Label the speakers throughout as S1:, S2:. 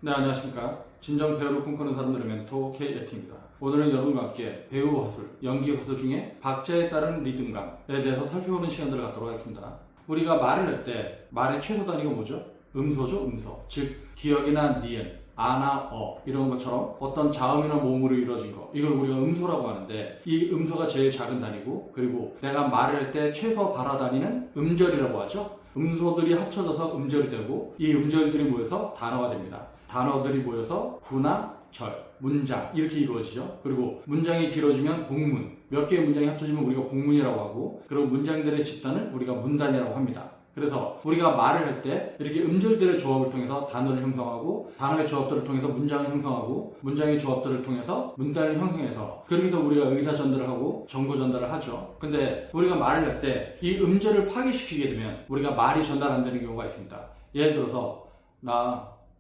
S1: 네, 안녕하십니까. 진정 배우를 꿈꾸는 사람들의 멘토 K.에티입니다. 오늘은 여러분과 함께 배우 화술, 연기 화술 중에 박자에 따른 리듬감에 대해서 살펴보는 시간들을 갖도록 하겠습니다. 우리가 말을 할 때 말의 최소 단위가 뭐죠? 음소죠, 음소. 즉 기역이나 니은, 아나 어 이런 것처럼 어떤 자음이나 모음으로 이루어진 거, 이걸 우리가 음소라고 하는데, 이 음소가 제일 작은 단위고, 그리고 내가 말을 할 때 최소 발화 단위는 음절이라고 하죠. 음소들이 합쳐져서 음절이 되고, 이 음절들이 모여서 단어가 됩니다. 단어들이 모여서 구나 절, 문장 이렇게 이루어지죠. 그리고 문장이 길어지면 복문, 몇 개의 문장이 합쳐지면 우리가 복문이라고 하고, 그리고 문장들의 집단을 우리가 문단이라고 합니다. 그래서 우리가 말을 할 때 이렇게 음절들의 조합을 통해서 단어를 형성하고, 단어의 조합들을 통해서 문장을 형성하고, 문장의 조합들을 통해서 문단을 형성해서, 그렇게 해서 우리가 의사 전달을 하고 정보 전달을 하죠. 근데 우리가 말을 할 때 이 음절을 파괴시키게 되면 우리가 말이 전달 안 되는 경우가 있습니다. 예를 들어서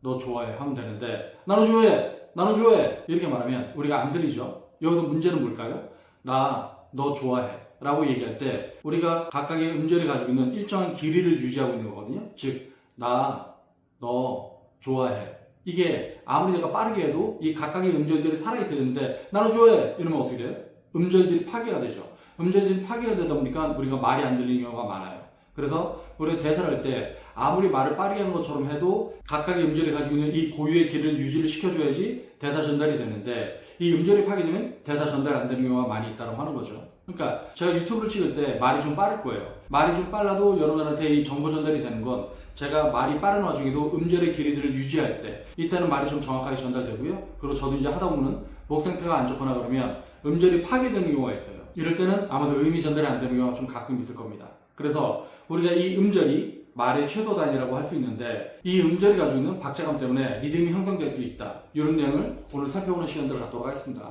S1: 너 좋아해 하면 되는데, 나는 좋아해 이렇게 말하면 우리가 안 들리죠. 여기서 문제는 뭘까요? 너 좋아해 라고 얘기할 때 우리가 각각의 음절이 가지고 있는 일정한 길이를 유지하고 있는 거거든요. 즉 너 좋아해, 이게 아무리 내가 빠르게 해도 이 각각의 음절들이 살아있어야 되는데, 나는 좋아해 이러면 어떻게 돼요? 음절들이 파괴가 되죠. 음절들이 파괴가 되다 보니까 우리가 말이 안 들리는 경우가 많아요. 그래서 우리가 대사를 할 때 아무리 말을 빠르게 하는 것처럼 해도 각각의 음절이 가지고 있는 이 고유의 길을 유지를 시켜줘야지 대사 전달이 되는데, 이 음절이 파괴되면 대사 전달이 안 되는 경우가 많이 있다고 하는 거죠. 그러니까 제가 유튜브를 찍을 때 말이 좀 빠를 거예요. 말이 좀 빨라도 여러분한테 이 정보 전달이 되는 건, 제가 말이 빠른 와중에도 음절의 길이들을 유지할 때 이때는 말이 좀 정확하게 전달되고요. 그리고 저도 이제 하다 보면 목 상태가 안 좋거나 그러면 음절이 파괴되는 경우가 있어요. 이럴 때는 아마도 의미 전달이 안 되는 경우가 좀 가끔 있을 겁니다. 그래서 우리가 이 음절이 말의 최소 단위라고 할 수 있는데, 이 음절이 가지고 있는 박자감 때문에 리듬이 형성될 수 있다. 이런 내용을 오늘 살펴보는 시간들을 갖도록 하겠습니다.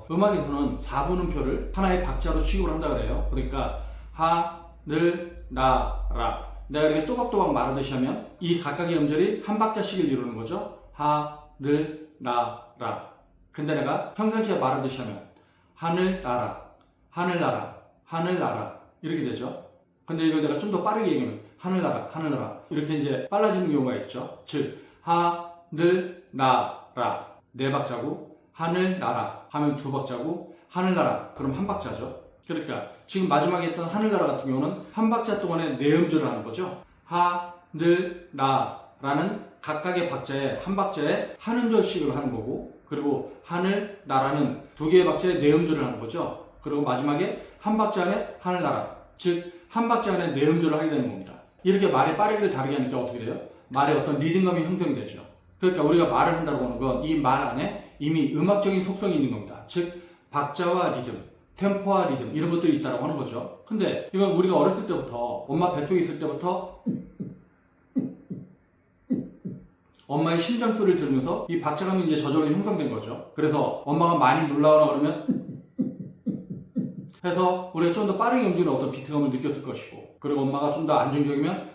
S1: 음악에서는 4분음표를 하나의 박자로 취급을 한다 그래요. 그러니까 하, 늘, 나, 라. 내가 이렇게 또박또박 말하듯이 하면 이 각각의 음절이 한 박자씩을 이루는 거죠. 하, 늘, 나, 라. 근데 내가 평상시에 말하듯이 하면 하늘 나라, 하늘 나라, 하늘 나라 이렇게 되죠. 근데 이걸 내가 좀 더 빠르게 얘기하면 하늘나라, 하늘나라 이렇게 이제 빨라지는 경우가 있죠. 즉 하늘나라 네 박자고, 하늘나라 하면 두 박자고, 하늘나라 그럼 한 박자죠. 그러니까 지금 마지막에 했던 하늘나라 같은 경우는 한 박자 동안에 네 음절을 하는 거죠. 하늘나라는 각각의 박자에 한 박자에 한 음절씩을 하는 거고, 그리고 하늘나라는 두 개의 박자에 네 음절을 하는 거죠. 그리고 마지막에 한 박자 안에 하늘나라, 즉 한 박자 안에 네 음절을 하게 되는 겁니다. 이렇게 말의 빠르기를 다르게 하니까 어떻게 돼요? 말에 어떤 리듬감이 형성이 되죠. 그러니까 우리가 말을 한다고 하는 건 이 말 안에 이미 음악적인 속성이 있는 겁니다. 즉 박자와 리듬, 템포와 리듬 이런 것들이 있다고 하는 거죠. 근데 이건 우리가 어렸을 때부터, 엄마 뱃속에 있을 때부터 엄마의 심장 소리를 들으면서 이 박자감이 이제 저절로 형성된 거죠. 그래서 엄마가 많이 놀라거나 그러면 해서 우리가 좀 더 빠르게 움직이는 어떤 비트감을 느꼈을 것이고, 그리고 엄마가 좀 더 안정적이면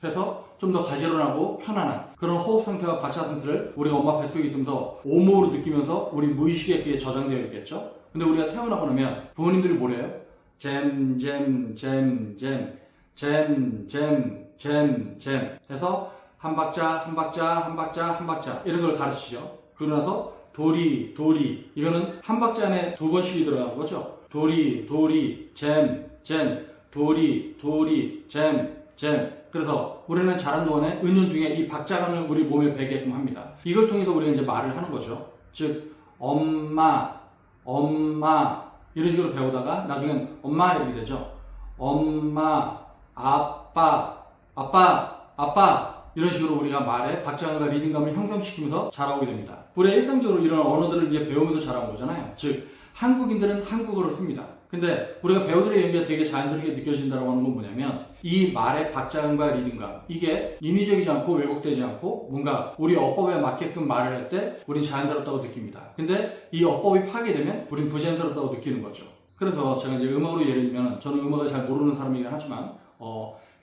S1: 해서 좀 더 가지런하고 편안한 그런 호흡 상태와 박자 상태를 우리가 엄마 뱃속에 있으면서 온몸으로 느끼면서 우리 무의식에 그게 저장되어 있겠죠. 근데 우리가 태어나고 나면 부모님들이 뭐래요? 잼 해서 한 박자 이런 걸 가르치죠. 그러고 나서 도리 이거는 한 박자 안에 두 번씩이 들어가는 거죠. 도리 잼 도리 잼. 그래서 우리는 자란 동안에 은연중에 이 박자감을 우리 몸에 배게끔 합니다. 이걸 통해서 우리가 이제 말을 하는 거죠. 즉 엄마 이런 식으로 배우다가 나중엔 엄마 이렇게 되죠. 엄마, 아빠 이런 식으로 우리가 말에 박자감과 리듬감을 형성시키면서 자라오게 됩니다. 우리가 일상적으로 이런 언어들을 이제 배우면서 자라온 거잖아요. 즉 한국인들은 한국어를 씁니다. 근데 우리가 배우들의 연기가 되게 자연스럽게 느껴진다고 하는 건 뭐냐면, 이 말의 박자감과 리듬감, 이게 인위적이지 않고 왜곡되지 않고 뭔가 우리 어법에 맞게끔 말을 할 때 우린 자연스럽다고 느낍니다. 근데 이 어법이 파괴되면 우린 부자연스럽다고 느끼는 거죠. 그래서 제가 이제 음악으로 예를 들면, 저는 음악을 잘 모르는 사람이긴 하지만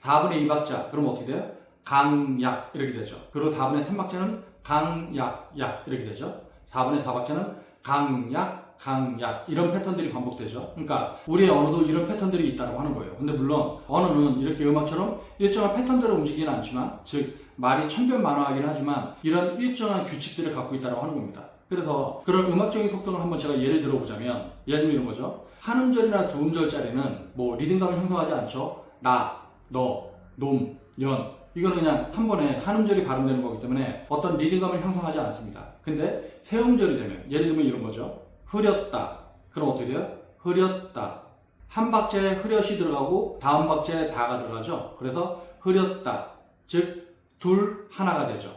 S1: 4분의 2박자 그럼 어떻게 돼요? 강약 이렇게 되죠. 그리고 4분의 3박자는 강약약 이렇게 되죠. 4분의 4박자는 강약 강약 이런 패턴들이 반복되죠. 그러니까 우리의 언어도 이런 패턴들이 있다고 하는 거예요. 근데 물론 언어는 이렇게 음악처럼 일정한 패턴대로 움직이지는 않지만, 즉 말이 천변만화하긴 하지만 이런 일정한 규칙들을 갖고 있다고 하는 겁니다. 그래서 그런 음악적인 속성을 한번 제가 예를 들어보자면, 예를 들면 이런 거죠. 한 음절이나 두 음절짜리는 뭐 리듬감을 형성하지 않죠. 나, 너, 놈, 연, 이거는 그냥 한 번에 한 음절이 발음되는 거기 때문에 어떤 리듬감을 형성하지 않습니다. 근데 세 음절이 되면, 예를 들면 이런 거죠. 흐렸다. 그럼 어떻게 돼요? 흐렸다. 한 박자에 흐렸이 들어가고 다음 박자에 다가 들어가죠. 그래서 흐렸다. 즉 둘 하나가 되죠.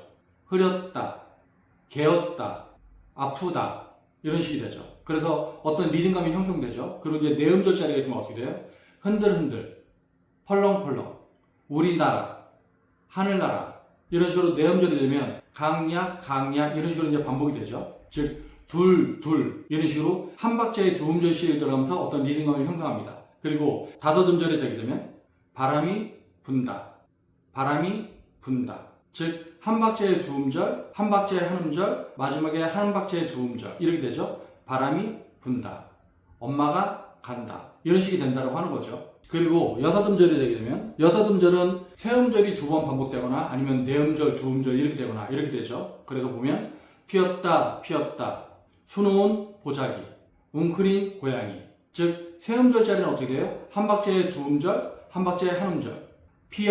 S1: 흐렸다. 개었다. 아프다. 이런 식이 되죠. 그래서 어떤 리듬감이 형성되죠. 그리고 이제 네 음절짜리가 있으면 어떻게 돼요? 흔들흔들, 펄렁펄렁, 우리나라, 하늘나라, 이런 식으로 네 음절이 되면 강약, 강약 이런 식으로 이제 반복이 되죠. 즉 둘, 둘 이런 식으로 한 박자에 두 음절씩 들어가면서 어떤 리듬감을 형성합니다. 그리고 다섯 음절이 되게 되면 바람이 분다, 바람이 분다. 즉 한 박자에 두 음절, 한 박자에 한 음절, 마지막에 한 박자에 두 음절 이렇게 되죠. 바람이 분다, 엄마가 간다 이런 식이 된다고 하는 거죠. 그리고 여섯 음절이 되게 되면, 여섯 음절은 세 음절이 두 번 반복되거나 아니면 네 음절, 두 음절 이렇게 되거나 이렇게 되죠. 그래서 보면 피었다, 피었다, 수놓은 보자기, 웅크린 고양이. 즉 세 음절짜리는 어떻게 돼요? 한 박자에 두 음절, 한 박자에 한 음절.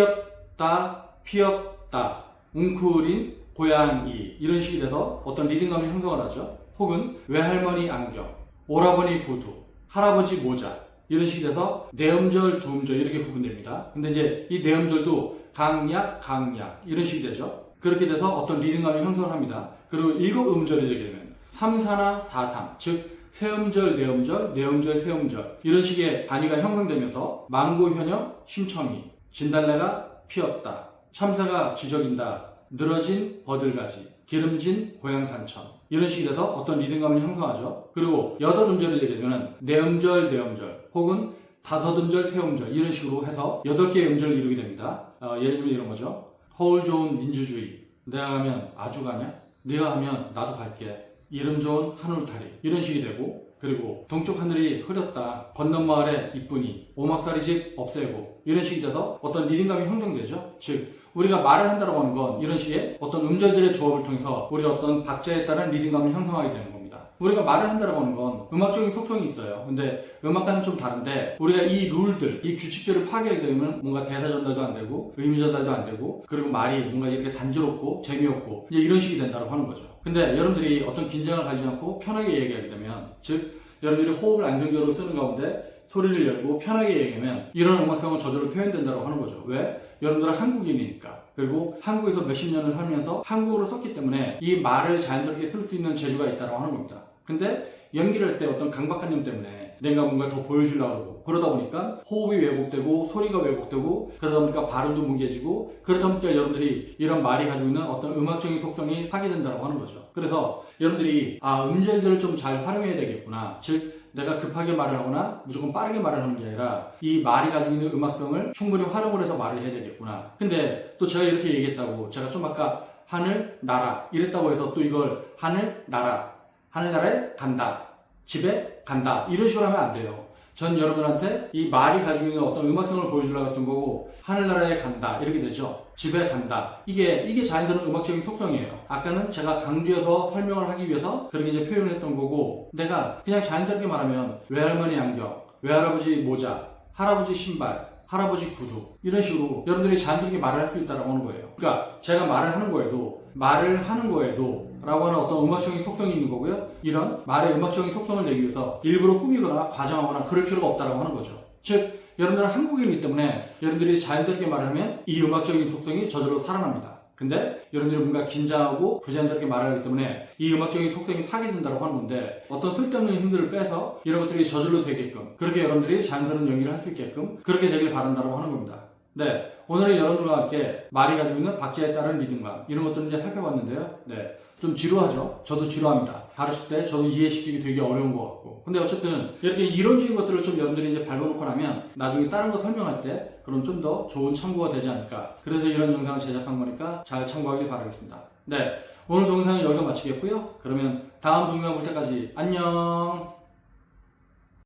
S1: 피었다, 피었다, 웅크린 고양이 이런 식이 돼서 어떤 리듬감을 형성을 하죠. 혹은 외할머니 안경, 오라버니 구두, 할아버지 모자 이런 식이 돼서 네 음절, 두 음절 이렇게 구분됩니다. 근데 이제 이 네 음절도 강약, 강약 이런 식이 되죠. 그렇게 돼서 어떤 리듬감을 형성을 합니다. 그리고 일곱 음절이 되게 되면 3, 4나 4, 3, 즉 세 음절, 네 음절, 네 음절, 세 음절 이런 식의 단위가 형성되면서 망고, 현영, 심청이, 진달래가 피었다, 참새가 지저린다, 늘어진 버들가지, 기름진 고향산천 이런 식이 돼서 어떤 리듬감을 형성하죠. 그리고 여덟 음절이 되게 되면 네 음절, 네 음절 혹은 다섯 음절, 세 음절 이런 식으로 해서 8개의 음절을 이루게 됩니다. 예를 들면 이런 거죠. 허울 좋은 민주주의, 내가 가면 아주 가냐? 네가 하면 나도 갈게. 이름 좋은 한울타리 이런 식이 되고, 그리고 동쪽 하늘이 흐렸다, 건넌 마을에 이쁘니, 오막살이 집 없애고 이런 식이 돼서 어떤 리듬감이 형성되죠. 즉 우리가 말을 한다고 하는 건 이런 식의 어떤 음절들의 조합을 통해서 우리가 어떤 박자에 따른 리듬감을 형성하게 되는 겁니다. 우리가 말을 한다고 하는 건 음악적인 속성이 있어요. 근데 음악과는 좀 다른데, 우리가 이 룰들, 이 규칙들을 파괴하게 되면 뭔가 대사 전달도 안 되고 의미 전달도 안 되고, 그리고 말이 뭔가 이렇게 단조롭고 재미없고 이제 이런 식이 된다고 하는 거죠. 근데 여러분들이 어떤 긴장을 가지지 않고 편하게 얘기하게 되면, 즉 여러분들이 호흡을 안정적으로 쓰는 가운데 소리를 열고 편하게 얘기하면 이런 음악성은 저절로 표현된다고 하는 거죠. 왜? 여러분들은 한국인이니까. 그리고 한국에서 몇십 년을 살면서 한국어를 썼기 때문에 이 말을 자연스럽게 쓸 수 있는 재주가 있다고 하는 겁니다. 근데 연기를 할 때 어떤 강박관념 때문에 내가 뭔가 더 보여주려고 하고, 그러다 보니까 호흡이 왜곡되고 소리가 왜곡되고, 그러다 보니까 발음도 뭉개지고, 그러다 보니까 여러분들이 이런 말이 가지고 있는 어떤 음악적인 속성이 사기된다고 하는 거죠. 그래서 여러분들이 음절들을 좀 잘 활용해야 되겠구나. 즉 내가 급하게 말을 하거나 무조건 빠르게 말을 하는 게 아니라 이 말이 가지고 있는 음악성을 충분히 활용을 해서 말을 해야 되겠구나. 근데 또 제가 이렇게 얘기했다고, 제가 좀 아까 하늘, 나라 이랬다고 해서 또 이걸 하늘, 나라, 하늘나라에 간다, 집에 간다 이런 식으로 하면 안 돼요. 전 여러분한테 이 말이 가지고 있는 어떤 음악성을 보여주려고 했던 거고, 하늘나라에 간다 이렇게 되죠. 집에 간다, 이게 자연스러운 음악적인 속성이에요. 아까는 제가 강조해서 설명을 하기 위해서 그렇게 이제 표현을 했던 거고, 내가 그냥 자연스럽게 말하면 외할머니 안경, 외할아버지 모자, 할아버지 신발, 할아버지 구두 이런 식으로 여러분들이 자연스럽게 말을 할 수 있다고 하는 거예요. 그러니까 제가 말을 하는 거에도 라고 하는 어떤 음악적인 속성이 있는 거고요. 이런 말의 음악적인 속성을 내기 위해서 일부러 꾸미거나 과장하거나 그럴 필요가 없다고 하는 거죠. 즉 여러분들은 한국인이기 때문에 여러분들이 자연스럽게 말을 하면 이 음악적인 속성이 저절로 살아납니다. 근데 여러분들이 뭔가 긴장하고 부자연스럽게 말을 하기 때문에 이 음악적인 속성이 파괴된다고 하는 건데, 어떤 쓸데없는 힘들을 빼서 이런 것들이 저절로 되게끔, 그렇게 여러분들이 자연스러운 연기를 할 수 있게끔 그렇게 되길 바란다고 하는 겁니다. 네, 오늘은 여러분들과 함께 말이 가지고 있는 박자에 따른 리듬감 이런 것들을 이제 살펴봤는데요. 네, 좀 지루하죠? 저도 지루합니다. 가르칠 때 저도 이해시키기 되게 어려운 것 같고. 근데 어쨌든 이렇게 이론적인 것들을 좀 여러분들이 이제 밟아놓고 나면 나중에 다른 거 설명할 때 그럼 좀 더 좋은 참고가 되지 않을까. 그래서 이런 영상을 제작한 거니까 잘 참고하길 바라겠습니다. 네, 오늘 동영상은 여기서 마치겠고요. 그러면 다음 동영상 볼 때까지 안녕.